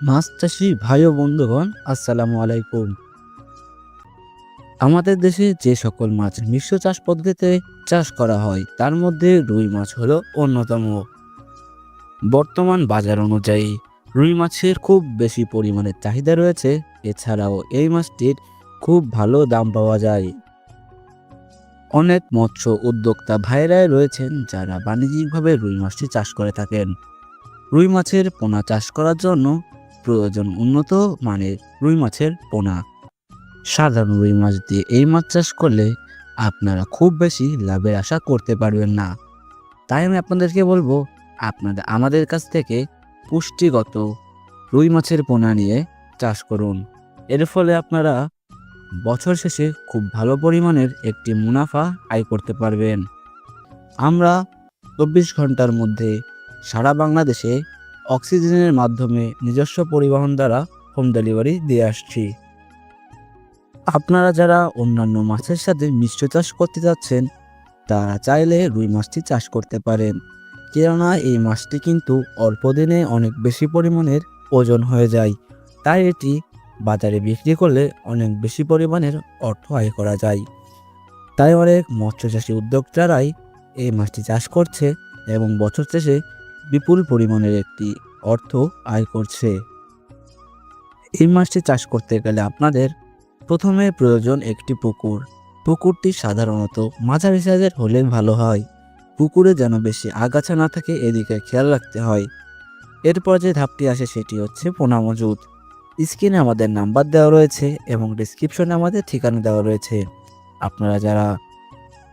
মাছ চাষি ভাই ও বন্ধুগণ, আসসালামু আলাইকুম। আমাদের দেশে যে সকল মাছ মিশ্র চাষ পদ্ধতিতে চাষ করা হয় তার মধ্যে রুই মাছ হলো অন্যতম। বর্তমান বাজার অনুযায়ী রুই মাছের খুব বেশি পরিমাণে চাহিদা রয়েছে। এছাড়াও এই মাছটির খুব ভালো দাম পাওয়া যায়। অনেক মৎস্য উদ্যোক্তা ভাইরাই রয়েছেন যারা বাণিজ্যিকভাবে রুই মাছটি চাষ করে থাকেন। রুই মাছের পোনা চাষ করার জন্য প্রয়োজন উন্নত মানের রুই মাছের পোনা। সাধারণ রুই মাছ দিয়ে এই মাছ চাষ করলে আপনারা খুব বেশি লাভের আশা করতে পারবেন না। তাই আমি আপনাদেরকে বলবো, আপনারা আমাদের কাছ থেকে পুষ্টিগত রুই মাছের পোনা নিয়ে চাষ করুন। এর ফলে আপনারা বছর শেষে খুব ভালো পরিমাণের একটি মুনাফা আয় করতে পারবেন। আমরা 24 ঘন্টার মধ্যে সারা বাংলাদেশে অক্সিজেনের মাধ্যমে নিজস্ব পরিবহন দ্বারা হোম ডেলিভারি দিয়ে আসছি। আপনারা যারা অন্যান্য মাছের সাথে মিশ্র চাষ করতে যাচ্ছেন তারা চাইলে রুই মাছটি চাষ করতে পারেন, কেননা এই মাছটি কিন্তু অল্প দিনে অনেক বেশি পরিমাণের ওজন হয়ে যায়। তাই এটি বাজারে বিক্রি করলে অনেক বেশি পরিমাণের অর্থ আয় করা যায়। তাই অনেক মৎস্যচাষী উদ্যোক্তারাই এই মাছটি চাষ করছে এবং বছর শেষে বিপুল পরিমাণের একটি অর্থ আয় করছে। এই মাছটি চাষ করতে গেলে আপনাদের প্রথমে প্রয়োজন একটি পুকুর। পুকুরটি সাধারণত মাঝারি সাইজের হলে ভালো হয়। পুকুরে যেন বেশি আগাছা না থাকে এদিকে খেয়াল রাখতে হয়। এরপর যে ধাপটি আসে সেটি হচ্ছে পোনা মজুত। স্ক্রিনে আমাদের নাম্বার দেওয়া রয়েছে এবং ডিসক্রিপশনে আমাদের ঠিকানা দেওয়া রয়েছে। আপনারা যারা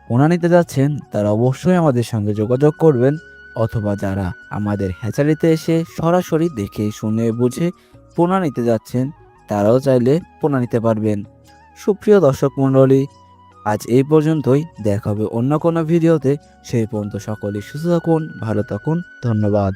পোনা নিতে যাচ্ছেন তারা অবশ্যই আমাদের সঙ্গে যোগাযোগ করবেন, অথবা যারা আমাদের হ্যাচারিতে এসে সরাসরি দেখে শুনে বুঝে পোনা নিতে যাচ্ছেন তারাও চাইলে পোনা নিতে পারবেন। সুপ্রিয় দর্শক মণ্ডলী, আজ এই পর্যন্তই। দেখা হবে অন্য কোনো ভিডিওতে। সেই পর্যন্ত সকলেই সুস্থ থাকুন, ভালো থাকুন। ধন্যবাদ।